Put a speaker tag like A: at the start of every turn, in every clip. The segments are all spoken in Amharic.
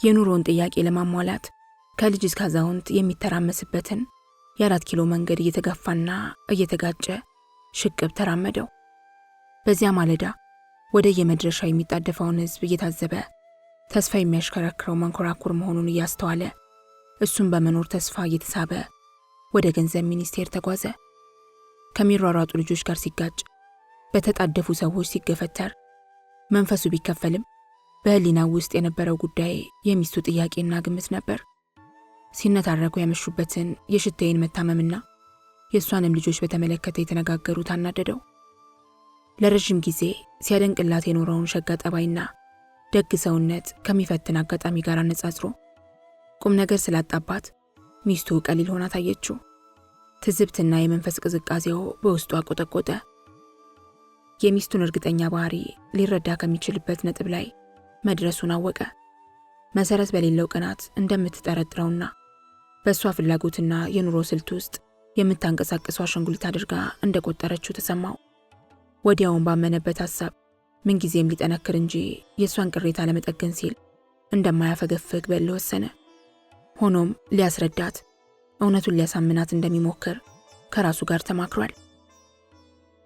A: የኑሮን ጥያቄ ለማሟላት ከልጅ እስከ አዛውንት የሚተራመስበትን የ4 ኪሎ መንገድ እየተጋፋና እየተጋጨ ሽቅብ ተራመደው። በዚያ ማለዳ ወደ የመድረሻ የሚጣደፈውን ሕዝብ እየታዘበ ተስፋ የሚያሽከረክረው መንኮራኩር መሆኑን እያስተዋለ እሱም በመኖር ተስፋ እየተሳበ ወደ ገንዘብ ሚኒስቴር ተጓዘ። ከሚሯሯጡ ልጆች ጋር ሲጋጭ፣ በተጣደፉ ሰዎች ሲገፈተር መንፈሱ ቢከፈልም በህሊናው ውስጥ የነበረው ጉዳይ የሚስቱ ጥያቄና ግምት ነበር። ሲነታረኩ ያመሹበትን የሽታዬን መታመምና የእሷንም ልጆች በተመለከተ የተነጋገሩት አናደደው። ለረዥም ጊዜ ሲያደንቅላት የኖረውን ሸጋ ጠባይና ደግ ሰውነት ከሚፈትን አጋጣሚ ጋር አነጻጽሮ ቁም ነገር ስላጣባት ሚስቱ ቀሊል ሆና ታየችው። ትዝብትና የመንፈስ ቅዝቃዜው በውስጡ አቆጠቆጠ። የሚስቱን እርግጠኛ ባህሪ ሊረዳ ከሚችልበት ነጥብ ላይ መድረሱን አወቀ። መሰረት በሌለው ቅናት እንደምትጠረጥረውና በእሷ ፍላጎትና የኑሮ ስልት ውስጥ የምታንቀሳቅሰው አሻንጉሊት አድርጋ እንደቆጠረችው ተሰማው። ወዲያውን ባመነበት ሐሳብ ምንጊዜም ሊጠነክር እንጂ የእሷን ቅሬታ ለመጠገን ሲል እንደማያፈገፍግ በል ወሰነ። ሆኖም ሊያስረዳት እውነቱን ሊያሳምናት እንደሚሞክር ከራሱ ጋር ተማክሯል።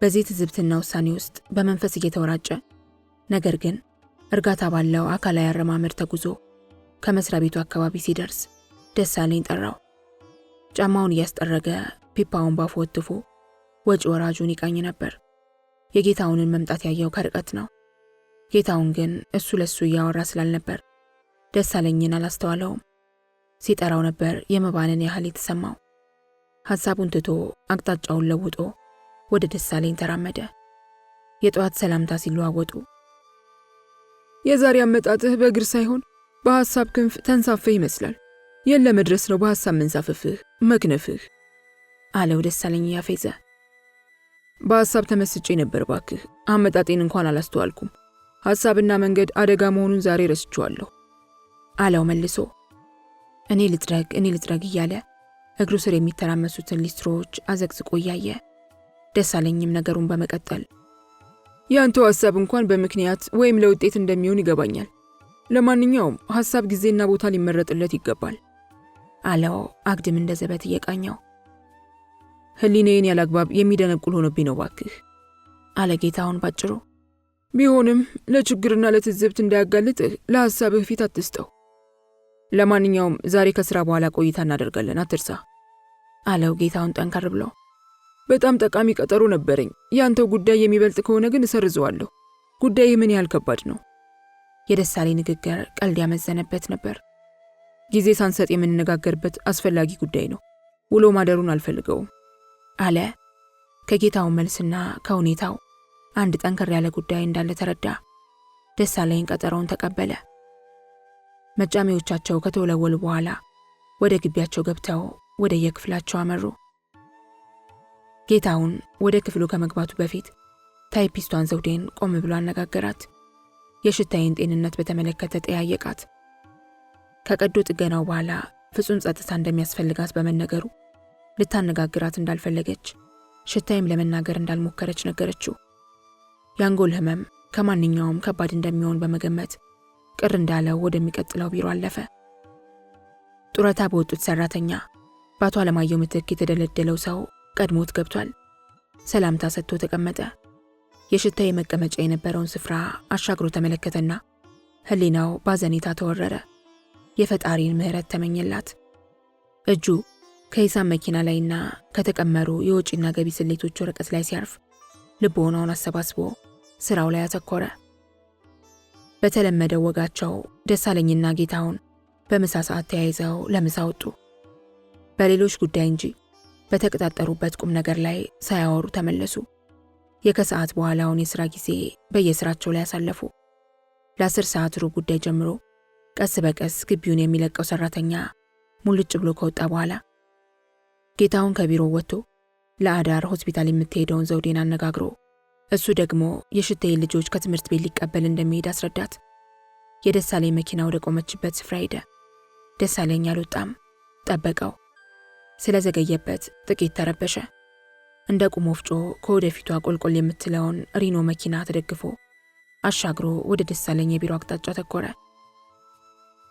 A: በዚህ ትዝብትና ውሳኔ ውስጥ በመንፈስ እየተወራጨ ነገር ግን እርጋታ ባለው አካላዊ አረማመድ ተጉዞ ከመስሪያ ቤቱ አካባቢ ሲደርስ ደሳለኝ ጠራው። ጫማውን እያስጠረገ ፒፓውን ባፉ ወትፎ ወጪ ወራጁን ይቃኝ ነበር። የጌታውንን መምጣት ያየው ከርቀት ነው። ጌታውን ግን እሱ ለሱ እያወራ ስላልነበር ደሳለኝን አላስተዋለውም። ሲጠራው ነበር የመባንን ያህል የተሰማው። ሐሳቡን ትቶ አቅጣጫውን ለውጦ ወደ ደሳለኝ ተራመደ። የጠዋት ሰላምታ ሲለዋወጡ
B: የዛሬ አመጣጥህ በእግር ሳይሆን በሐሳብ ክንፍ ተንሳፈህ ይመስላል። የለ መድረስ ነው በሐሳብ መንሳፈፍህ መክነፍህ
A: አለው ደሳለኝ ያፌዘ።
B: በሐሳብ ተመስጬ ነበር ባክህ፣ አመጣጤን እንኳን አላስተዋልኩም። ሐሳብና መንገድ አደጋ መሆኑን ዛሬ ረስቼዋለሁ
A: አለው መልሶ። እኔ ልጥረግ እያለ እግሩ ስር የሚተራመሱትን ሊስትሮዎች አዘቅዝቆ እያየ ደሳለኝም ነገሩን በመቀጠል
B: ያንተው ሐሳብ እንኳን በምክንያት ወይም ለውጤት እንደሚሆን ይገባኛል። ለማንኛውም ሐሳብ ጊዜና ቦታ ሊመረጥለት ይገባል
A: አለው አግድም እንደ ዘበት እየቃኘው።
B: ህሊናዬን ያላግባብ የሚደነቁል ሆኖብኝ ነው ባክህ
A: አለ ጌታውን ባጭሩ።
B: ቢሆንም ለችግርና ለትዝብት እንዳያጋልጥህ ለሐሳብህ ፊት አትስጠው። ለማንኛውም ዛሬ ከሥራ በኋላ ቆይታ እናደርጋለን አትርሳ
A: አለው ጌታውን ጠንከር ብሎ።
B: በጣም ጠቃሚ ቀጠሮ ነበረኝ። ያንተው ጉዳይ የሚበልጥ ከሆነ ግን እሰርዘዋለሁ። ጉዳይህ ምን ያህል ከባድ ነው?
A: የደሳለኝ ንግግር ቀልድ ያመዘነበት ነበር።
B: ጊዜ ሳንሰጥ የምንነጋገርበት አስፈላጊ ጉዳይ ነው። ውሎ ማደሩን አልፈልገውም
A: አለ። ከጌታው መልስና ከሁኔታው አንድ ጠንከር ያለ ጉዳይ እንዳለ ተረዳ። ደሳለኝ ቀጠሮውን ተቀበለ። መጫሚዎቻቸው ከተወለወሉ በኋላ ወደ ግቢያቸው ገብተው ወደ የክፍላቸው አመሩ። ጌታውን ወደ ክፍሉ ከመግባቱ በፊት ታይፒስቷን ዘውዴን ቆም ብሎ አነጋገራት። የሽታዬን ጤንነት በተመለከተ ጠያየቃት። ከቀዶ ጥገናው በኋላ ፍጹም ጸጥታ እንደሚያስፈልጋት በመነገሩ ልታነጋግራት እንዳልፈለገች፣ ሽታዬም ለመናገር እንዳልሞከረች ነገረችው። የአንጎል ህመም ከማንኛውም ከባድ እንደሚሆን በመገመት ቅር እንዳለው ወደሚቀጥለው ቢሮ አለፈ። ጡረታ በወጡት ሰራተኛ በአቶ አለማየሁ ምትክ የተደለደለው ሰው ቀድሞት ገብቷል። ሰላምታ ሰጥቶ ተቀመጠ። የሽታዬ መቀመጫ የነበረውን ስፍራ አሻግሮ ተመለከተና ህሊናው ባዘኔታ ተወረረ። የፈጣሪን ምህረት ተመኘላት። እጁ ከሂሳብ መኪና ላይና ከተቀመሩ የወጪና ገቢ ስሌቶች ወረቀት ላይ ሲያርፍ ልቦናውን አሰባስቦ ስራው ላይ አተኮረ። በተለመደው ወጋቸው ደሳለኝና ጌታውን በምሳ ሰዓት ተያይዘው ለምሳ ወጡ። በሌሎች ጉዳይ እንጂ በተቀጣጠሩበት ቁም ነገር ላይ ሳያወሩ ተመለሱ። የከሰዓት በኋላውን የሥራ ጊዜ በየስራቸው ላይ ያሳለፉ። ለ10 ሰዓት ሩብ ጉዳይ ጀምሮ ቀስ በቀስ ግቢውን የሚለቀው ሰራተኛ ሙልጭ ብሎ ከወጣ በኋላ ጌታውን ከቢሮ ወጥቶ ለአዳር ሆስፒታል የምትሄደውን ዘውዴን አነጋግሮ እሱ ደግሞ የሽታዬ ልጆች ከትምህርት ቤት ሊቀበል እንደሚሄድ አስረዳት። የደሳለኝ መኪና ወደ ቆመችበት ስፍራ ሄደ። ደሳለኝ አልወጣም፣ ጠበቀው። ስለዘገየበት ጥቂት ተረበሸ። እንደ ቁም ወፍጮ ከወደፊቷ ቆልቆል የምትለውን ሪኖ መኪና ተደግፎ አሻግሮ ወደ ደሳለኝ የቢሮ አቅጣጫ ተኮረ።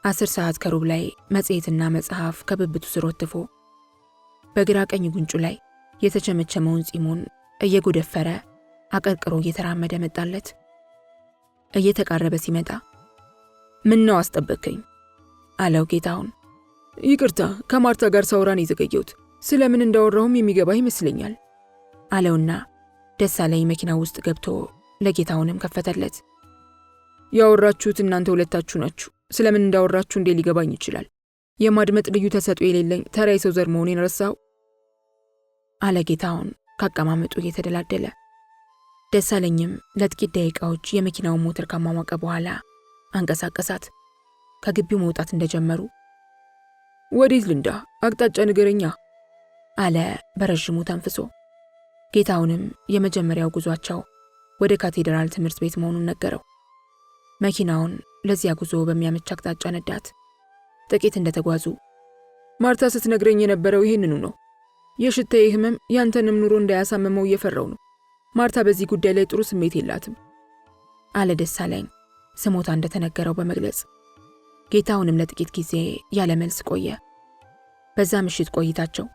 A: 10 ሰዓት ከሩብ ላይ መጽሔትና መጽሐፍ ከብብቱ ስር ወትፎ በግራ ቀኝ ጉንጩ ላይ የተቸመቸመውን ጺሙን እየጎደፈረ አቀርቅሮ እየተራመደ መጣለት። እየተቃረበ ሲመጣ ምን ነው አስጠበቅከኝ? አለው ጌታውን።
B: ይቅርታ ከማርታ ጋር ሳውራን የዘገየሁት ስለምን እንዳወራሁም የሚገባህ ይመስለኛል
A: አለውና ደሳለኝ መኪና ውስጥ ገብቶ ለጌታውንም ከፈተለት።
B: ያወራችሁት እናንተ ሁለታችሁ ናችሁ። ስለምን እንዳወራችሁ እንዴ ሊገባኝ ይችላል። የማድመጥ ልዩ ተሰጥኦ የሌለኝ ተራ የሰው ዘር መሆኔን ረሳው
A: አለ ጌታውን ካቀማመጡ እየተደላደለ። ደሳለኝም ለጥቂት ደቂቃዎች የመኪናውን ሞተር ካሟሟቀ በኋላ አንቀሳቀሳት። ከግቢው መውጣት እንደጀመሩ
B: ወዴት ልንዳ? አቅጣጫ ንገረኛ
A: አለ በረዥሙ ተንፍሶ። ጌታውንም የመጀመሪያው ጉዟቸው ወደ ካቴድራል ትምህርት ቤት መሆኑን ነገረው። መኪናውን ለዚያ ጉዞ በሚያመች አቅጣጫ ነዳት። ጥቂት እንደተጓዙ
B: ማርታ ስትነግረኝ የነበረው ይህንኑ ነው። የሽታዬ ህመም ያንተንም ኑሮ እንዳያሳምመው እየፈራው ነው። ማርታ በዚህ ጉዳይ ላይ ጥሩ ስሜት የላትም
A: አለ ደሳለኝ ስሞታ እንደተነገረው በመግለጽ። ጌታውንም ለጥቂት ጊዜ ያለ መልስ ቆየ። በዛ ምሽት ቆይታቸው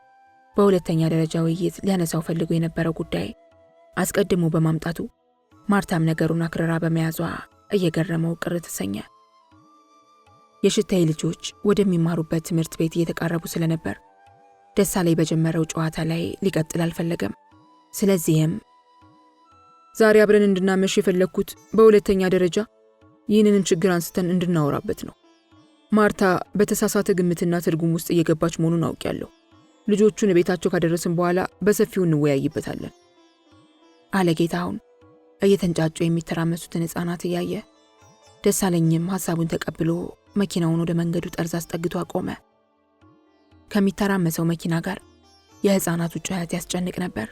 A: በሁለተኛ ደረጃ ውይይት ሊያነሳው ፈልጎ የነበረው ጉዳይ አስቀድሞ በማምጣቱ ማርታም ነገሩን አክርራ በመያዟ እየገረመው ቅር ተሰኘ። የሽታዬ ልጆች ወደሚማሩበት ትምህርት ቤት እየተቃረቡ ስለነበር ደሳለኝ በጀመረው ጨዋታ ላይ ሊቀጥል አልፈለገም። ስለዚህም
B: ዛሬ አብረን እንድናመሽ የፈለግኩት በሁለተኛ ደረጃ ይህንን ችግር አንስተን እንድናወራበት ነው። ማርታ በተሳሳተ ግምትና ትርጉም ውስጥ እየገባች መሆኑን አውቄያለሁ። ልጆቹን ቤታቸው ካደረስን በኋላ በሰፊው እንወያይበታለን አለ ጌታውን እየተንጫጩ የሚተራመሱትን ሕፃናት እያየ። ደሳለኝም ሐሳቡን ተቀብሎ መኪናውን ወደ መንገዱ ጠርዝ አስጠግቶ አቆመ። ከሚተራመሰው መኪና ጋር የሕፃናቱ ጩኸት ያስጨንቅ ነበር።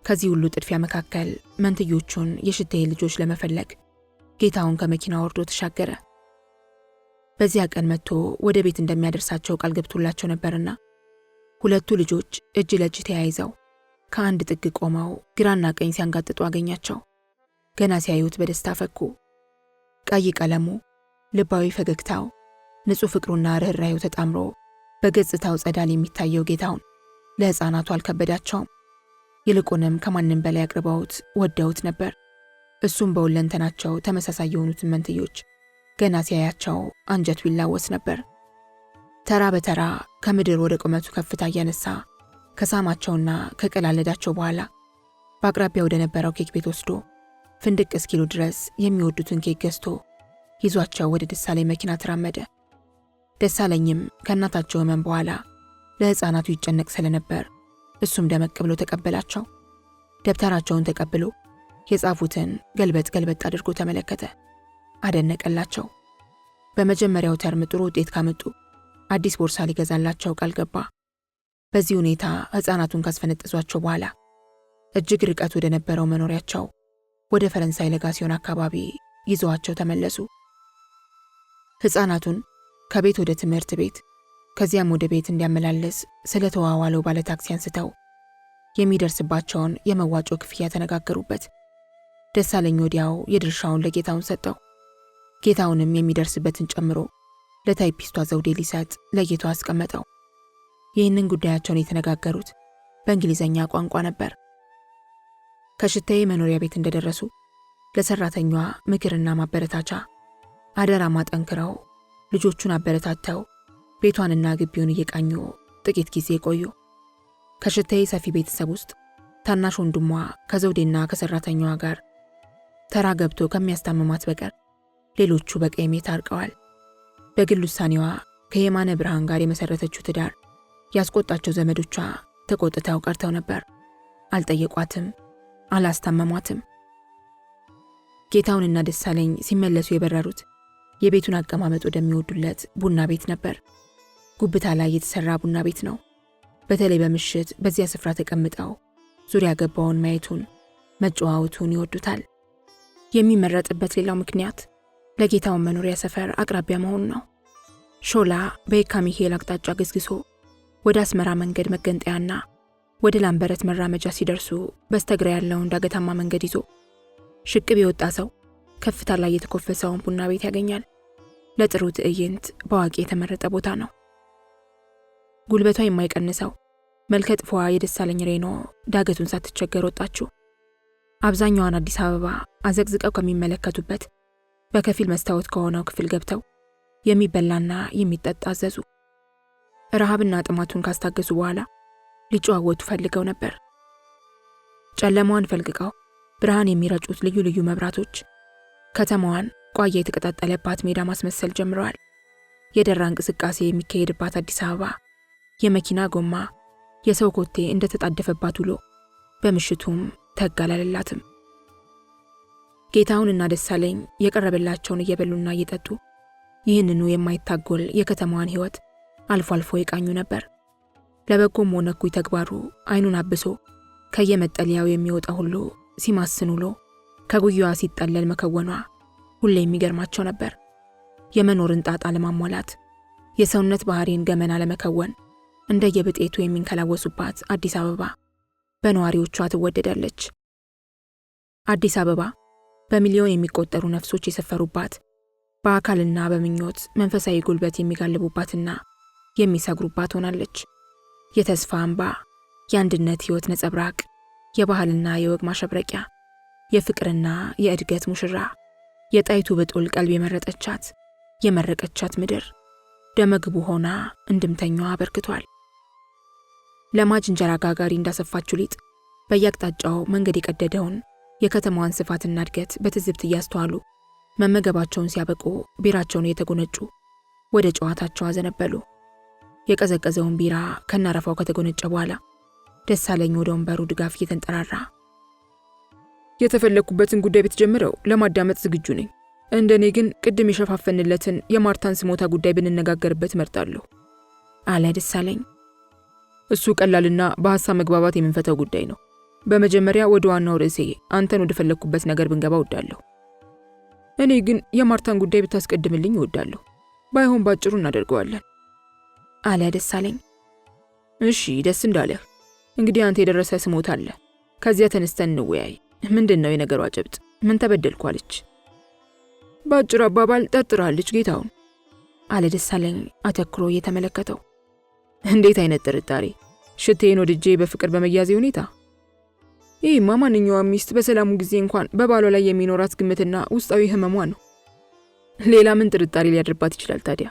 B: ከዚህ ሁሉ ጥድፊያ መካከል መንትዮቹን የሽታዬ ልጆች ለመፈለግ ጌታውን ከመኪና ወርዶ ተሻገረ። በዚያ ቀን መጥቶ ወደ ቤት እንደሚያደርሳቸው ቃል ገብቶላቸው ነበርና ሁለቱ ልጆች እጅ ለእጅ ተያይዘው ከአንድ ጥግ ቆመው ግራና ቀኝ ሲያንጋጥጡ አገኛቸው። ገና ሲያዩት በደስታ ፈኩ። ቀይ ቀለሙ፣ ልባዊ ፈገግታው፣ ንጹሕ ፍቅሩና ርኅራኄው ተጣምሮ በገጽታው ጸዳል የሚታየው ጌታውን ለሕፃናቱ አልከበዳቸውም። ይልቁንም ከማንም በላይ አቅርበውት ወደውት ነበር። እሱም በሁለንተናቸው ተመሳሳይ የሆኑትን መንትዮች ገና ሲያያቸው አንጀቱ ይላወስ ነበር። ተራ በተራ ከምድር ወደ ቁመቱ ከፍታ እያነሳ ከሳማቸውና ከቀላለዳቸው በኋላ በአቅራቢያ ወደ ነበረው ኬክ ቤት ወስዶ ፍንድቅ እስኪሉ ድረስ የሚወዱትን ኬክ ገዝቶ ይዟቸው ወደ ደሳለኝ መኪና ተራመደ። ደሳለኝም ከእናታቸው ሕመም በኋላ ለሕፃናቱ ይጨነቅ ስለነበር እሱም ደመቅ ብሎ ተቀበላቸው። ደብተራቸውን ተቀብሎ የጻፉትን ገልበጥ ገልበጥ አድርጎ ተመለከተ፣ አደነቀላቸው። በመጀመሪያው ተርም ጥሩ ውጤት ካመጡ አዲስ ቦርሳ ሊገዛላቸው ቃል ገባ። በዚህ ሁኔታ ሕፃናቱን ካስፈነጠዟቸው በኋላ እጅግ ርቀት ወደ ነበረው መኖሪያቸው ወደ ፈረንሳይ ለጋሲዮን አካባቢ ይዘዋቸው ተመለሱ። ሕፃናቱን ከቤት ወደ ትምህርት ቤት ከዚያም ወደ ቤት እንዲያመላለስ ስለተዋዋለው ባለ ታክሲ አንስተው የሚደርስባቸውን የመዋጮ ክፍያ ተነጋገሩበት። ደሳለኝ ወዲያው የድርሻውን ለጌታውን ሰጠው። ጌታውንም የሚደርስበትን ጨምሮ ለታይፒስቷ ዘውዴ ሊሰጥ ለይቶ አስቀመጠው። ይህንን ጉዳያቸውን የተነጋገሩት በእንግሊዘኛ ቋንቋ ነበር። ከሽታዬ መኖሪያ ቤት እንደደረሱ ለሰራተኛዋ ምክርና ማበረታቻ አደራ ማጠንክረው ልጆቹን አበረታተው ቤቷንና ግቢውን እየቃኙ ጥቂት ጊዜ ቆዩ። ከሽታዬ ሰፊ ቤተሰብ ውስጥ ታናሽ ወንድሟ ከዘውዴና ከሰራተኛዋ ጋር ተራ ገብቶ ከሚያስታምማት በቀር ሌሎቹ በቀይሜ ታርቀዋል። በግል ውሳኔዋ ከየማነ ብርሃን ጋር የመሰረተችው ትዳር ያስቆጣቸው ዘመዶቿ ተቆጥተው ቀርተው ነበር። አልጠየቋትም፣ አላስታመሟትም። ጌታውንና ደሳለኝ ሲመለሱ የበረሩት የቤቱን አቀማመጥ ወደሚወዱለት ቡና ቤት ነበር። ጉብታ ላይ የተሰራ ቡና ቤት ነው። በተለይ በምሽት በዚያ ስፍራ ተቀምጠው ዙሪያ ገባውን ማየቱን መጨዋወቱን ይወዱታል። የሚመረጥበት ሌላው ምክንያት ለጌታውን መኖሪያ ሰፈር አቅራቢያ መሆኑ ነው። ሾላ በየካ ሚካኤል አቅጣጫ ገስግሶ ወደ አስመራ መንገድ መገንጠያና ወደ ላምበረት መራመጃ ሲደርሱ በስተግራ ያለውን ዳገታማ መንገድ ይዞ ሽቅብ የወጣ ሰው ከፍታ ላይ የተኮፈሰውን ቡና ቤት ያገኛል።
A: ለጥሩ ትዕይንት በዋቂ የተመረጠ ቦታ ነው። ጉልበቷ የማይቀንሰው መልከ ጥፏ የደሳለኝ ሬኖ ዳገቱን ሳትቸገር ወጣችው። አብዛኛዋን አዲስ አበባ አዘቅዝቀው ከሚመለከቱበት በከፊል መስታወት ከሆነው ክፍል ገብተው የሚበላና የሚጠጣ አዘዙ። ረሃብና ጥማቱን ካስታገሱ በኋላ ሊጨዋወቱ ፈልገው ነበር። ጨለማዋን ፈልቅቀው ብርሃን የሚረጩት ልዩ ልዩ መብራቶች ከተማዋን ቋያ የተቀጣጠለባት ሜዳ ማስመሰል ጀምረዋል። የደራ እንቅስቃሴ የሚካሄድባት አዲስ አበባ የመኪና ጎማ፣ የሰው ኮቴ እንደተጣደፈባት ውሎ በምሽቱም ተጋላለላትም። ጌታውንና ደሳለኝ የቀረበላቸውን እየበሉና እየጠጡ ይህንኑ የማይታጎል የከተማዋን ሕይወት አልፎ አልፎ ይቃኙ ነበር። ለበጎም ሆነ እኩይ ተግባሩ አይኑን አብሶ ከየመጠለያው የሚወጣ ሁሉ ሲማስን ውሎ ከጉያዋ ሲጠለል መከወኗ ሁሌ የሚገርማቸው ነበር። የመኖርን ጣጣ ለማሟላት የሰውነት ባህሪን ገመና ለመከወን እንደየብጤቱ የሚንከላወሱባት አዲስ አበባ በነዋሪዎቿ ትወደዳለች። አዲስ አበባ በሚሊዮን የሚቆጠሩ ነፍሶች የሰፈሩባት፣ በአካልና በምኞት መንፈሳዊ ጉልበት የሚጋልቡባትና የሚሰግሩባት ሆናለች። የተስፋ አምባ፣ የአንድነት ሕይወት ነጸብራቅ፣ የባህልና የወግ ማሸብረቂያ፣ የፍቅርና የእድገት ሙሽራ፣ የጣይቱ በጦል ቀልብ የመረጠቻት የመረቀቻት ምድር ደመግቡ ሆና እንድምተኛዋ አበርክቷል። ለማጅ እንጀራ ጋጋሪ እንዳሰፋችው ሊጥ በየአቅጣጫው መንገድ የቀደደውን የከተማዋን ስፋትና እድገት በትዝብት እያስተዋሉ መመገባቸውን ሲያበቁ ቢራቸውን እየተጎነጩ ወደ ጨዋታቸው አዘነበሉ። የቀዘቀዘውን ቢራ ከናረፋው ከተጎነጨ በኋላ ደሳለኝ ወደ ወንበሩ ድጋፍ እየተንጠራራ
B: የተፈለኩበትን ጉዳይ ብትጀምረው ለማዳመጥ ዝግጁ ነኝ። እንደኔ ግን ቅድም የሸፋፈንለትን የማርታን ስሞታ ጉዳይ ብንነጋገርበት እመርጣለሁ
A: አለ ደሳለኝ።
B: እሱ ቀላልና በሐሳብ መግባባት የምንፈታው ጉዳይ ነው። በመጀመሪያ ወደ ዋናው ርዕሴ አንተን ወደ ፈለኩበት ነገር ብንገባ እወዳለሁ። እኔ ግን የማርታን ጉዳይ ብታስቀድምልኝ እወዳለሁ። ባይሆን ባጭሩ እናደርገዋለን
A: አለ ደሳለኝ።
B: እሺ ደስ እንዳለህ። እንግዲህ አንተ የደረሰ ስሞታ አለ። ከዚያ ተነስተን እንወያይ። ምንድነው የነገሯ ጭብጥ? ምን ተበደልኳለች? ባጭሩ አባባል ጠርጥራለች ጌታውን
A: አለ ደሳለኝ አተኩሮ እየተመለከተው።
B: እንዴት አይነት ጥርጣሬ? ሽቴን ወድጄ በፍቅር በመያዜ ሁኔታ? ይህማ ማንኛውም ሚስት በሰላሙ ጊዜ እንኳን በባሏ ላይ የሚኖራት ግምትና ውስጣዊ ህመሟ ነው። ሌላ ምን ጥርጣሬ ሊያድርባት ይችላል ታዲያ?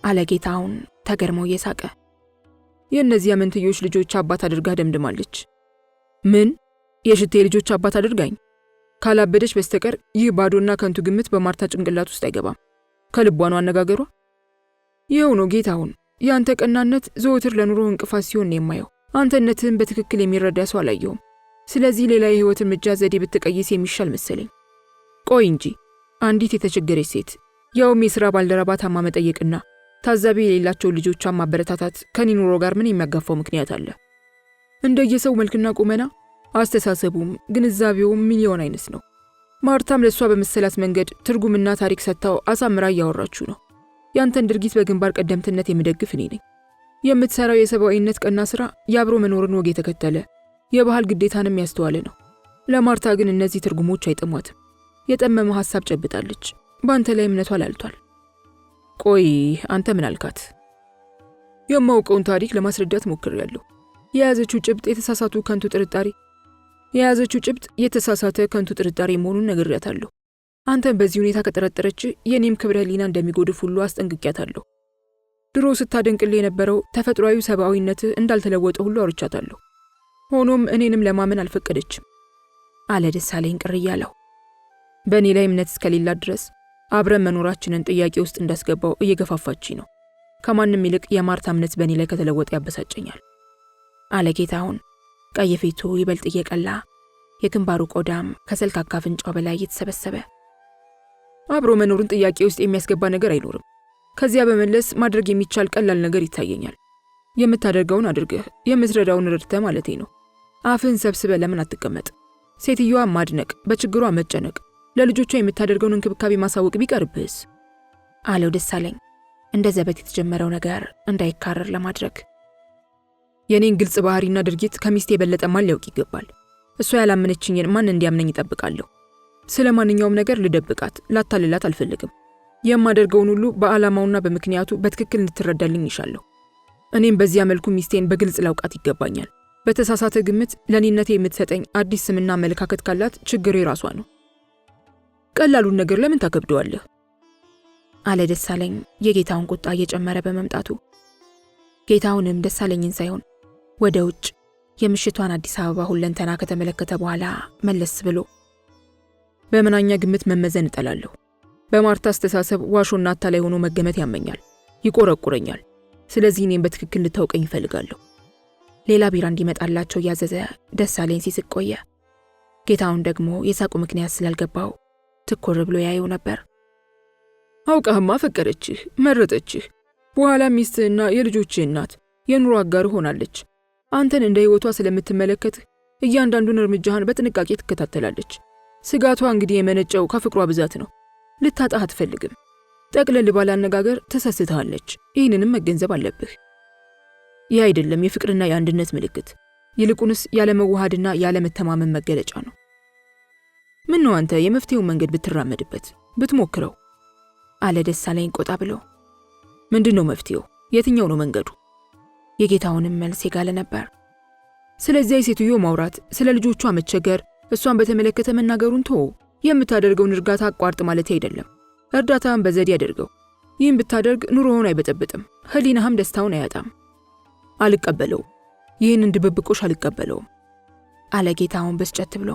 A: አለ ጌታውን ተገርሞ እየሳቀ።
B: የእነዚያ መንትዮች ልጆች አባት አድርጋ ደምድማለች። ምን? የሽቴ ልጆች አባት አድርጋኝ? ካላበደች በስተቀር ይህ ባዶና ከንቱ ግምት በማርታ ጭንቅላት ውስጥ አይገባም። ከልቧ ነው አነጋገሯ። ይኸው ነው ጌታውን፣ ያንተ ቀናነት ዘወትር ለኑሮ እንቅፋት ሲሆን የማየው። አንተነትህን በትክክል የሚረዳ ሰው አላየውም። ስለዚህ ሌላ የህይወት እርምጃ ዘዴ ብትቀይስ የሚሻል መሰለኝ። ቆይ እንጂ አንዲት የተቸገረች ሴት ያውም የሥራ ባልደረባ ታማ መጠየቅና ታዛቢ የሌላቸው ልጆቿን ማበረታታት ከኔ ኑሮ ጋር ምን የሚያጋፋው ምክንያት አለ? እንደየሰው መልክና ቁመና አስተሳሰቡም ግንዛቤውም ሚሊዮን አይነት ነው። ማርታም ለሷ በመሰላት መንገድ ትርጉምና ታሪክ ሰጥታው አሳምራ እያወራችሁ ነው። ያንተን ድርጊት በግንባር ቀደምትነት የምደግፍ እኔ ነኝ። የምትሰራው የሰብአዊነት ቀና ስራ የአብሮ መኖርን ወግ የተከተለ የባህል ግዴታንም ያስተዋለ ነው። ለማርታ ግን እነዚህ ትርጉሞች አይጥሟትም። የጠመመ ሐሳብ ጨብጣለች። በአንተ ላይ እምነቷ ላልቷል። ቆይ አንተ ምን አልካት? የማውቀውን ታሪክ ለማስረዳት ሞክሬያለሁ። የያዘችው ጭብጥ የተሳሳተ ከንቱ ጥርጣሬ መሆኑን ነግሬያታለሁ። አንተን በዚህ ሁኔታ ከጠረጠረች የኔም ክብረ ሕሊና እንደሚጎድፍ ሁሉ አስጠንቅቄያታለሁ። ድሮ ስታደንቅልህ የነበረው ተፈጥሯዊ ሰብአዊነት እንዳልተለወጠ ሁሉ አውርቻታለሁ። ሆኖም እኔንም ለማመን አልፈቀደችም
A: አለ ደሳለኝ ቅር እያለው።
B: በእኔ ላይ እምነት እስከሌላት ድረስ አብረን መኖራችንን ጥያቄ ውስጥ እንዳስገባው እየገፋፋች ነው። ከማንም ይልቅ የማርታ እምነት በእኔ ላይ ከተለወጠ ያበሳጨኛል
A: አለ ጌታውን ቀይ ፊቱ ይበልጥ እየቀላ የግንባሩ ቆዳም ከሰልካካ አፍንጫው በላይ እየተሰበሰበ።
B: አብሮ መኖርን ጥያቄ ውስጥ የሚያስገባ ነገር አይኖርም። ከዚያ በመለስ ማድረግ የሚቻል ቀላል ነገር ይታየኛል። የምታደርገውን አድርገህ የምትረዳውን ረድተህ ማለቴ ነው። አፍህን ሰብስበ ለምን አትቀመጥ? ሴትዮዋ ማድነቅ፣ በችግሯ መጨነቅ፣ ለልጆቿ የምታደርገውን እንክብካቤ ማሳወቅ ቢቀርብህስ?
A: አለው ደሳለኝ እንደ ዘበት የተጀመረው ነገር እንዳይካረር ለማድረግ።
B: የኔን ግልጽ ባህሪና ድርጊት ከሚስቴ የበለጠ ማን ሊያውቅ ይገባል? እሷ ያላመነችኝን ማን እንዲያምነኝ ይጠብቃለሁ? ስለ ማንኛውም ነገር ልደብቃት፣ ላታልላት አልፈልግም። የማደርገውን ሁሉ በዓላማውና በምክንያቱ በትክክል እንድትረዳልኝ ይሻለሁ። እኔም በዚያ መልኩ ሚስቴን በግልጽ ላውቃት ይገባኛል። በተሳሳተ ግምት ለኔነቴ የምትሰጠኝ አዲስ ስምና አመለካከት ካላት ችግሬ ራሷ ነው። ቀላሉን ነገር ለምን ታከብደዋለህ?
A: አለ ደሳለኝ የጌታውን ቁጣ እየጨመረ በመምጣቱ። ጌታውንም ደሳለኝን ሳይሆን ወደ ውጭ የምሽቷን አዲስ አበባ ሁለንተና ከተመለከተ በኋላ መለስ ብሎ
B: በመናኛ ግምት መመዘን እጠላለሁ። በማርታ አስተሳሰብ ዋሾና አታላይ ሆኖ መገመት ያመኛል፣ ይቆረቁረኛል። ስለዚህ እኔም በትክክል ልታውቀኝ ይፈልጋለሁ።
A: ሌላ ቢራ እንዲመጣላቸው እያዘዘ ደሳለኝ ሲስቅ ቆየ። ጌታውን ደግሞ የሳቁ ምክንያት ስላልገባው ትኩር ብሎ ያየው ነበር።
B: አውቃህማ ፈቀደችህ፣ መረጠችህ። በኋላ ሚስትህና የልጆችህ እናት፣ የኑሮ አጋር ሆናለች። አንተን እንደ ሕይወቷ ስለምትመለከትህ እያንዳንዱን እርምጃህን በጥንቃቄ ትከታተላለች። ስጋቷ እንግዲህ የመነጨው ከፍቅሯ ብዛት ነው። ልታጣህ አትፈልግም። ጠቅለል ባለ አነጋገር ተሰስተሃለች። ይህንንም መገንዘብ አለብህ። ይህ አይደለም የፍቅርና የአንድነት ምልክት፣ ይልቁንስ ያለመዋሃድና ያለመተማመን መገለጫ ነው። ምን ነው አንተ የመፍትሄውን መንገድ ብትራመድበት ብትሞክረው?
A: አለ ደሳለኝ ቆጣ ብሎ።
B: ምንድነው መፍትሄው? የትኛው ነው መንገዱ?
A: የጌታውንም መልስ የጋለ ነበር።
B: ስለዚያ የሴትዮ ማውራት፣ ስለ ልጆቿ መቸገር፣ እሷን በተመለከተ መናገሩን ተው። የምታደርገውን እርጋታ አቋርጥ ማለት አይደለም። እርዳታን በዘዴ ያደርገው። ይህን ብታደርግ ኑሮውን አይበጠብጥም፣ ህሊናህም ደስታውን አያጣም። አልቀበለው። ይህንን ድብብቆሽ አልቀበለውም፣
A: አለ ጌታውን በስጨት ብሎ።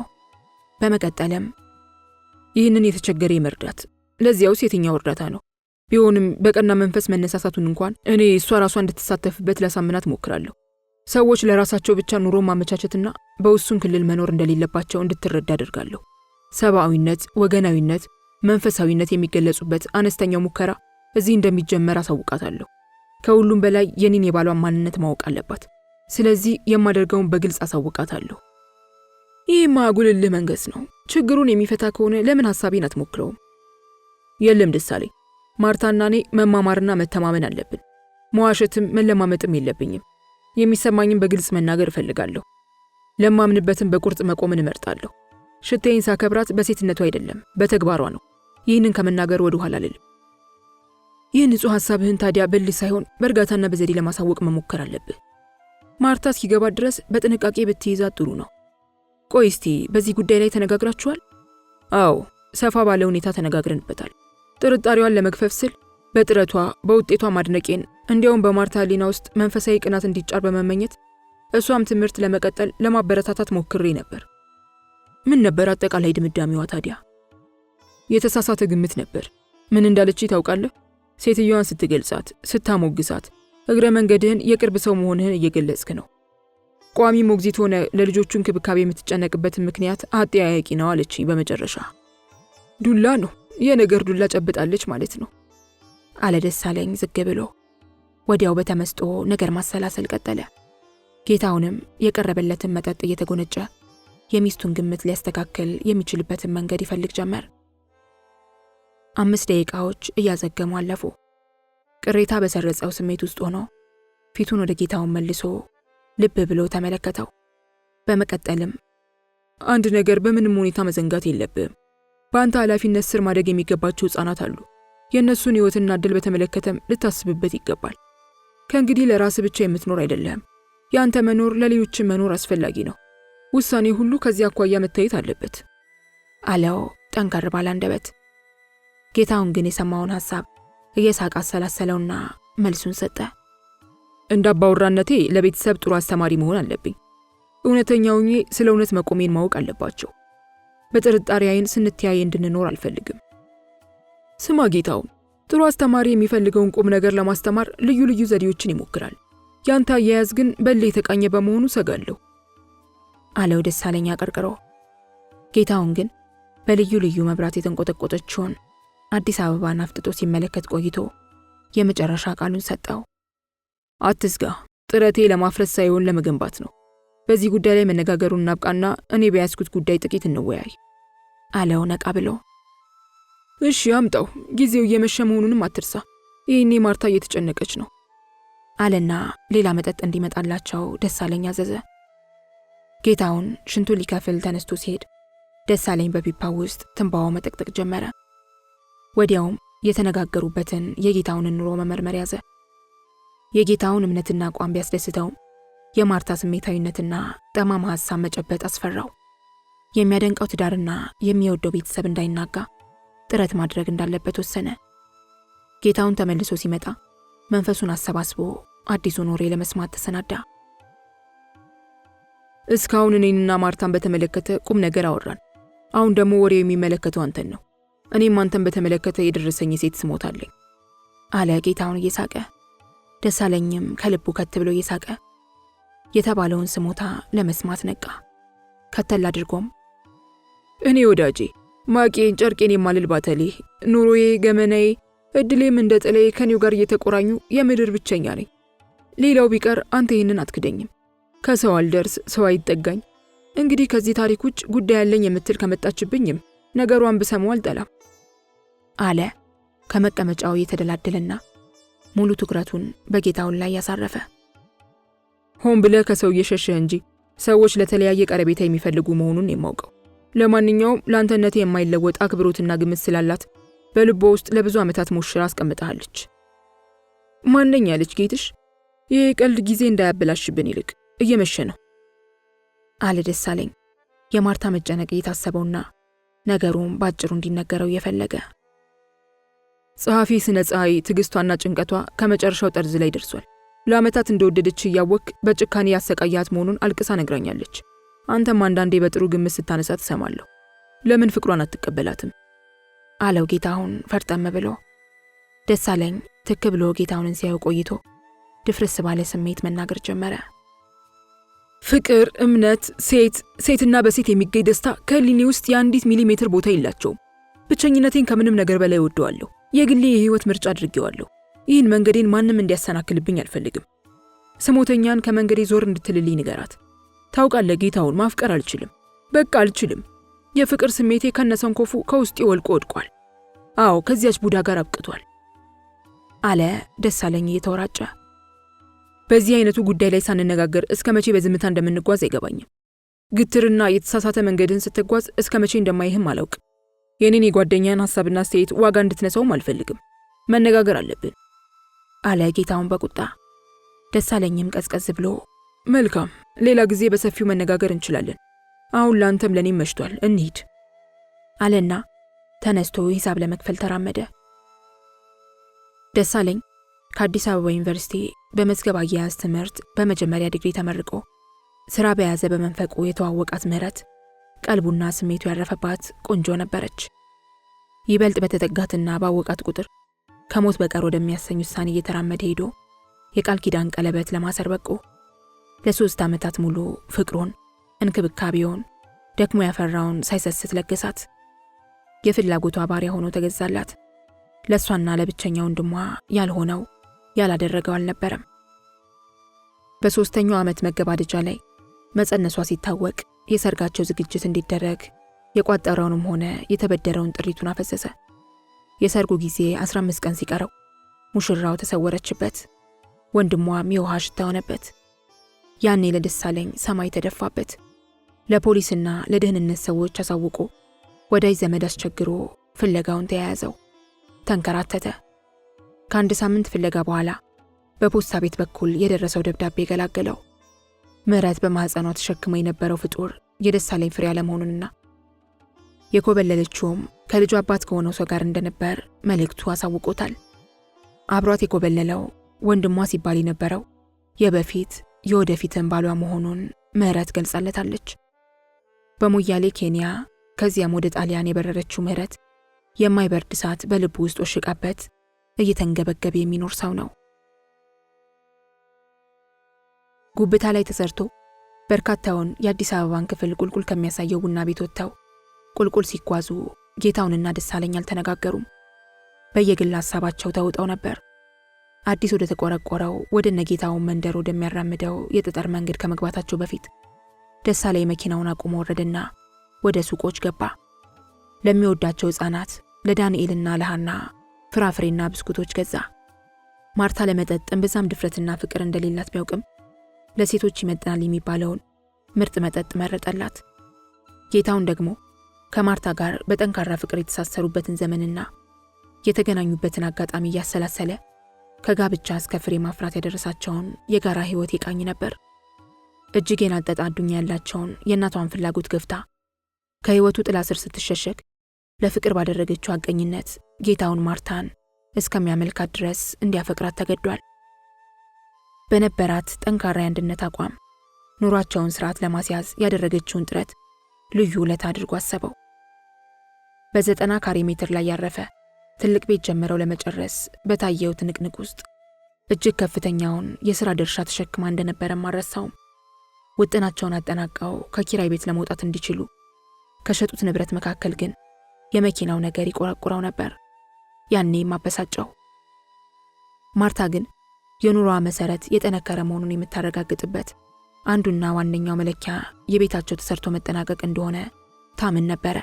A: በመቀጠልም
B: ይህንን የተቸገረ መርዳት፣ ለዚያውስ የትኛው እርዳታ ነው? ቢሆንም በቀና መንፈስ መነሳሳቱን እንኳን እኔ እሷ ራሷ እንድትሳተፍበት ላሳምናት ሞክራለሁ። ሰዎች ለራሳቸው ብቻ ኑሮ ማመቻቸትና በውሱን ክልል መኖር እንደሌለባቸው እንድትረዳ አደርጋለሁ። ሰብአዊነት፣ ወገናዊነት፣ መንፈሳዊነት የሚገለጹበት አነስተኛው ሙከራ እዚህ እንደሚጀመር አሳውቃታለሁ። ከሁሉም በላይ የኔን የባሏን ማንነት ማወቅ አለባት። ስለዚህ የማደርገውን በግልጽ አሳውቃታለሁ። ይህማ ጉልልህ መንገስ ነው። ችግሩን የሚፈታ ከሆነ ለምን ሐሳቤን አትሞክረውም? የለም ደሳለኝ፣ ማርታና እኔ መማማርና መተማመን አለብን። መዋሸትም መለማመጥም የለብኝም። የሚሰማኝን በግልጽ መናገር እፈልጋለሁ። ለማምንበትም በቁርጥ መቆምን እመርጣለሁ። ሽታዬን ሳከብራት በሴትነቱ አይደለም በተግባሯ ነው። ይህንን ከመናገር ወደ ኋላ አልልም። ይህ ንጹህ ሐሳብህን ታዲያ በልህ ሳይሆን በእርጋታና በዘዴ ለማሳወቅ መሞከር አለብህ። ማርታ እስኪገባት ድረስ በጥንቃቄ ብትይዛት ጥሩ ነው። ቆይ እስቲ በዚህ ጉዳይ ላይ ተነጋግራችኋል? አዎ፣ ሰፋ ባለ ሁኔታ ተነጋግረንበታል። ጥርጣሬዋን ለመግፈፍ ስል በጥረቷ በውጤቷ ማድነቄን፣ እንዲያውም በማርታ ሕሊና ውስጥ መንፈሳዊ ቅናት እንዲጫር በመመኘት እሷም ትምህርት ለመቀጠል ለማበረታታት ሞክሬ ነበር። ምን ነበር አጠቃላይ ድምዳሜዋ ታዲያ? የተሳሳተ ግምት ነበር። ምን እንዳለች ታውቃለህ? ሴትዮዋን ስትገልጻት፣ ስታሞግሳት እግረ መንገድህን የቅርብ ሰው መሆንህን እየገለጽክ ነው። ቋሚ ሞግዚት ሆነ ለልጆቹ እንክብካቤ የምትጨነቅበትን ምክንያት አጠያያቂ ነው አለች። በመጨረሻ ዱላ ነው የነገር ዱላ ጨብጣለች ማለት ነው፣
A: አለ ደሳለኝ ዝግ ብሎ። ወዲያው በተመስጦ ነገር ማሰላሰል ቀጠለ። ጌታውንም የቀረበለትን መጠጥ እየተጎነጨ የሚስቱን ግምት ሊያስተካክል የሚችልበትን መንገድ ይፈልግ ጀመር። 5 ደቂቃዎች እያዘገሙ አለፉ። ቅሬታ በሰረጸው ስሜት ውስጥ ሆኖ ፊቱን ወደ ጌታውን መልሶ ልብ ብሎ ተመለከተው። በመቀጠልም
B: አንድ ነገር በምንም ሁኔታ መዘንጋት የለብህም። በአንተ ኃላፊነት ስር ማደግ የሚገባቸው ሕፃናት አሉ። የእነሱን ሕይወትና ዕድል በተመለከተም ልታስብበት ይገባል። ከእንግዲህ ለራስህ ብቻ የምትኖር አይደለም። የአንተ መኖር ለሌሎችን መኖር አስፈላጊ ነው። ውሳኔ ሁሉ ከዚህ አኳያ መታየት አለበት፣
A: አለው ጠንከር ባለ አንደበት። ጌታውን ግን የሰማውን ሐሳብ እየሳቀ አሰላሰለውና መልሱን ሰጠ።
B: እንደ አባወራነቴ ለቤተሰብ ጥሩ አስተማሪ መሆን አለብኝ። እውነተኛውኜ ስለ እውነት መቆሜን ማወቅ አለባቸው። በጥርጣሬ ዓይን ስንተያይ እንድንኖር አልፈልግም። ስማ ጌታውን፣ ጥሩ አስተማሪ የሚፈልገውን ቁም ነገር ለማስተማር ልዩ ልዩ ዘዴዎችን ይሞክራል። ያንተ አያያዝ ግን በሌ የተቃኘ በመሆኑ ሰጋለሁ፣
A: አለው ደሳለኝ አቀርቅሮ። ጌታውን ግን በልዩ ልዩ መብራት የተንቆጠቆጠችውን አዲስ አበባን አፍጥጦ ሲመለከት ቆይቶ የመጨረሻ ቃሉን ሰጠው።
B: አትስጋ፣ ጥረቴ ለማፍረስ ሳይሆን ለመገንባት ነው። በዚህ ጉዳይ ላይ መነጋገሩን እናብቃና እኔ በያዝኩት ጉዳይ ጥቂት እንወያይ፣
A: አለው ነቃ ብሎ።
B: እሺ አምጣው፣ ጊዜው እየመሸ መሆኑንም አትርሳ። ይህኔ ማርታ እየተጨነቀች ነው፣
A: አለና ሌላ መጠጥ እንዲመጣላቸው ደሳለኝ አዘዘ። ጌታውን ሽንቱ ሊከፍል ተነስቶ ሲሄድ ደሳለኝ በፒፓው ውስጥ ትንባው መጠቅጠቅ ጀመረ። ወዲያውም
B: የተነጋገሩበትን የጌታውን ኑሮ መመርመር ያዘ። የጌታውን እምነትና አቋም ቢያስደስተውም የማርታ ስሜታዊነትና ጠማማ ሐሳብ መጨበጥ አስፈራው። የሚያደንቀው ትዳርና የሚወደው ቤተሰብ እንዳይናጋ ጥረት ማድረግ እንዳለበት ወሰነ። ጌታውን ተመልሶ ሲመጣ መንፈሱን አሰባስቦ አዲሱን ወሬ ለመስማት ተሰናዳ።
A: እስካሁን እኔንና ማርታን በተመለከተ ቁም ነገር አወራን። አሁን ደግሞ ወሬው የሚመለከተው አንተን ነው። እኔም አንተን በተመለከተ የደረሰኝ የሴት ስሞታ አለኝ
B: አለ ጌታውን እየሳቀ። ደሳለኝም ከልቡ ከት ብሎ እየሳቀ የተባለውን ስሞታ ለመስማት ነቃ። ከተል አድርጎም
A: እኔ ወዳጄ ማቄን ጨርቄን የማልል ባተሌ፣ ኑሮዬ ገመናዬ፣ እድሌም እንደ ጥላዬ ከኔው ጋር እየተቆራኙ የምድር ብቸኛ ነኝ። ሌላው ቢቀር አንተ ይህንን አትክደኝም። ከሰው አልደርስ ሰው አይጠጋኝ። እንግዲህ ከዚህ ታሪክ ውጭ ጉዳይ ያለኝ የምትል ከመጣችብኝም ነገሯን ብሰማው አልጠላም
B: አለ ከመቀመጫው የተደላደለና ሙሉ ትኩረቱን በጌታውን ላይ ያሳረፈ።
A: ሆን ብለህ ከሰው እየሸሸህ እንጂ ሰዎች ለተለያየ ቀረቤታ የሚፈልጉ መሆኑን የማውቀው። ለማንኛውም ለአንተነቴ የማይለወጥ አክብሮትና ግምት ስላላት በልቦ ውስጥ ለብዙ ዓመታት ሞሽራ አስቀምጣለች። ማንኛ ልጅ ጌትሽ፣ ይህ ቀልድ ጊዜ እንዳያበላሽብን ይልቅ እየመሸ ነው
B: አለ ደሳለኝ የማርታ መጨነቅ እየታሰበውና ነገሩን ባጭሩ እንዲነገረው እየፈለገ።
A: ጸሐፊ ስነ ፀሐይ ትዕግስቷና ጭንቀቷ ከመጨረሻው ጠርዝ ላይ ደርሷል። ለዓመታት እንደወደደች እያወቅ በጭካኔ ያሰቃያት መሆኑን አልቅሳ ነግራኛለች። አንተም አንዳንዴ በጥሩ ግምት ስታነሳ ትሰማለሁ። ለምን ፍቅሯን አትቀበላትም
B: አለው ጌታሁን ፈርጠም ብሎ። ደሳለኝ ትክ ብሎ ጌታሁንን ሲያዩ ቆይቶ ድፍርስ ባለ ስሜት መናገር ጀመረ።
A: ፍቅር፣ እምነት፣ ሴትና በሴት የሚገኝ ደስታ ከህሊኔ ውስጥ የአንዲት ሚሊሜትር ቦታ የላቸውም። ብቸኝነቴን ከምንም ነገር በላይ እወደዋለሁ። የግሌ የህይወት ምርጫ አድርጌዋለሁ። ይህን መንገዴን ማንም እንዲያሰናክልብኝ አልፈልግም። ስሞተኛን ከመንገዴ ዞር እንድትልልኝ ንገራት። ታውቃለህ ጌታሁን፣ ማፍቀር አልችልም። በቃ አልችልም። የፍቅር ስሜቴ ከነሰንኮፉ ከውስጤ ወልቆ ወድቋል። አዎ ከዚያች ቡዳ ጋር አብቅቷል
B: አለ ደሳለኝ እየተወራጨ።
A: በዚህ አይነቱ ጉዳይ ላይ ሳንነጋገር እስከ መቼ በዝምታ እንደምንጓዝ አይገባኝም። ግትርና የተሳሳተ መንገድን ስትጓዝ እስከ መቼ እንደማይህም አላውቅ። የኔን የጓደኛን ሐሳብና አስተያየት ዋጋ እንድትነሳውም አልፈልግም። መነጋገር አለብን
B: አለ ጌታውን በቁጣ። ደሳለኝም ቀዝቀዝ ብሎ
A: መልካም፣ ሌላ ጊዜ በሰፊው መነጋገር እንችላለን። አሁን ለአንተም ለኔም መሽቷል፣ እንሂድ
B: አለና ተነስቶ ሂሳብ ለመክፈል ተራመደ። ደሳለኝ ከአዲስ አበባ ዩኒቨርሲቲ በመዝገብ አያያዝ ትምህርት በመጀመሪያ ዲግሪ ተመርቆ ስራ በያዘ በመንፈቁ የተዋወቃት ምህረት ቀልቡና ስሜቱ ያረፈባት ቆንጆ ነበረች። ይበልጥ በተጠጋትና ባወቃት ቁጥር ከሞት በቀር ወደሚያሰኝ ውሳኔ እየተራመደ ሄዶ የቃል ኪዳን ቀለበት ለማሰር በቁ። ለ3 ዓመታት ሙሉ ፍቅሩን፣ እንክብካቤውን፣ ደክሞ ያፈራውን ሳይሰስት ለገሳት። የፍላጎቷ ባሪያ ሆኖ ተገዛላት። ለሷና ለብቸኛ ወንድሟ ያልሆነው ያላደረገው አልነበረም። በ3ኛው ዓመት መገባደጃ ላይ መጸነሷ ሲታወቅ የሰርጋቸው ዝግጅት እንዲደረግ የቋጠረውንም ሆነ የተበደረውን ጥሪቱን አፈሰሰ። የሰርጉ ጊዜ 15 ቀን ሲቀረው ሙሽራው ተሰወረችበት። ወንድሟም የውሃ ሽታ ሆነበት። ያኔ ለደሳለኝ ሰማይ ተደፋበት። ለፖሊስና ለደህንነት ሰዎች አሳውቆ ወዳጅ ዘመድ አስቸግሮ ፍለጋውን ተያያዘው። ተንከራተተ። ከአንድ ሳምንት ፍለጋ በኋላ በፖስታ ቤት በኩል የደረሰው ደብዳቤ ገላገለው። ምህረት በማህፀኗ ተሸክሞ የነበረው ፍጡር የደሳለኝ ፍሬ አለመሆኑንና የኮበለለችውም ከልጁ አባት ከሆነው ሰው ጋር እንደነበር መልእክቱ አሳውቆታል። አብሯት የኮበለለው ወንድሟ ሲባል የነበረው የበፊት የወደፊትን ባሏ መሆኑን ምህረት ገልጻለታለች። በሞያሌ ኬንያ ከዚያም ወደ ጣሊያን የበረረችው ምህረት የማይበርድ እሳት በልቡ ውስጥ ወሽቃበት እየተንገበገበ የሚኖር ሰው ነው። ጉብታ ላይ ተሰርቶ በርካታውን የአዲስ አበባን ክፍል ቁልቁል ከሚያሳየው ቡና ቤት ወጥተው ቁልቁል ሲጓዙ ጌታውንና ደሳለኝ አልተነጋገሩም። በየግል ሐሳባቸው ተውጠው ነበር። አዲስ ወደ ተቆረቆረው ወደ ነጌታውን መንደር ወደሚያራምደው የጠጠር መንገድ ከመግባታቸው በፊት ደሳለኝ መኪናውን አቁሞ ወረደና ወደ ሱቆች ገባ። ለሚወዳቸው ሕፃናት ለዳንኤልና ለሃና ፍራፍሬና ብስኩቶች ገዛ። ማርታ ለመጠጥ እምብዛም ድፍረትና ፍቅር እንደሌላት ቢያውቅም ለሴቶች ይመጥናል የሚባለውን ምርጥ መጠጥ መረጠላት። ጌታውን ደግሞ ከማርታ ጋር በጠንካራ ፍቅር የተሳሰሩበትን ዘመንና የተገናኙበትን አጋጣሚ እያሰላሰለ ከጋብቻ እስከ ፍሬ ማፍራት ያደረሳቸውን የጋራ ሕይወት ይቃኝ ነበር። እጅግ የናጠጠ አዱኛ ያላቸውን የእናቷን ፍላጎት ገፍታ ከሕይወቱ ጥላ ስር ስትሸሸግ ለፍቅር ባደረገችው አቀኝነት ጌታውን ማርታን እስከሚያመልካት ድረስ እንዲያፈቅራት ተገዷል። በነበራት ጠንካራ የአንድነት አቋም ኑሯቸውን ስርዓት ለማስያዝ ያደረገችውን ጥረት ልዩ ውለታ አድርጎ አሰበው። በ90 ካሬ ሜትር ላይ ያረፈ ትልቅ ቤት ጀምረው ለመጨረስ በታየው ትንቅንቅ ውስጥ እጅግ ከፍተኛውን የሥራ ድርሻ ተሸክማ እንደነበረም አልረሳውም። ውጥናቸውን አጠናቀው ከኪራይ ቤት ለመውጣት እንዲችሉ ከሸጡት ንብረት መካከል ግን የመኪናው ነገር ይቆረቁረው ነበር። ያኔም አበሳጨው። ማርታ ግን የኑሮዋ መሰረት የጠነከረ መሆኑን የምታረጋግጥበት አንዱና ዋነኛው መለኪያ የቤታቸው ተሰርቶ መጠናቀቅ እንደሆነ ታምን ነበረ።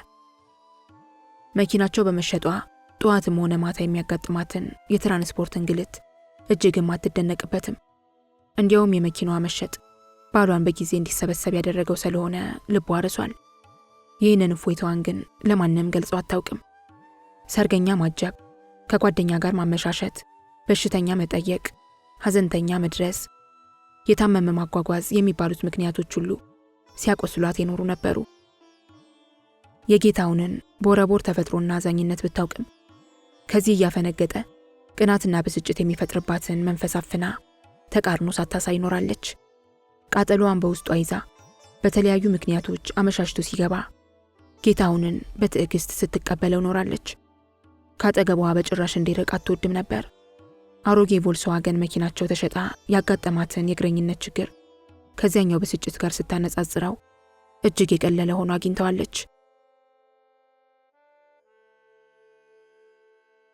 B: መኪናቸው በመሸጧ ጠዋትም ሆነ ማታ የሚያጋጥማትን የትራንስፖርት እንግልት እጅግም አትደነቅበትም። እንዲያውም የመኪናዋ መሸጥ ባሏን በጊዜ እንዲሰበሰብ ያደረገው ስለሆነ ልቧ አርሷል። ይህንን እፎይታዋን ግን ለማንም ገልጾ አታውቅም። ሰርገኛ ማጀብ፣ ከጓደኛ ጋር ማመሻሸት፣ በሽተኛ መጠየቅ፣ ሐዘንተኛ መድረስ፣ የታመመ ማጓጓዝ የሚባሉት ምክንያቶች ሁሉ ሲያቆስሏት የኖሩ ነበሩ። የጌታውንን ቦረቦር ተፈጥሮና አዛኝነት ብታውቅም ከዚህ እያፈነገጠ ቅናትና ብስጭት የሚፈጥርባትን መንፈስ አፍና ተቃርኖ ሳታሳይ ኖራለች። ቃጠሎዋን በውስጧ ይዛ በተለያዩ ምክንያቶች አመሻሽቶ ሲገባ ጌታውንን በትዕግስት ስትቀበለው ኖራለች። ካጠገቧ በጭራሽ እንዲርቅ አትወድም ነበር። አሮጌ ቮልስዋገን መኪናቸው ተሸጣ ያጋጠማትን የእግረኝነት ችግር ከዚያኛው ብስጭት ጋር ስታነጻጽረው እጅግ የቀለለ ሆኖ አግኝተዋለች።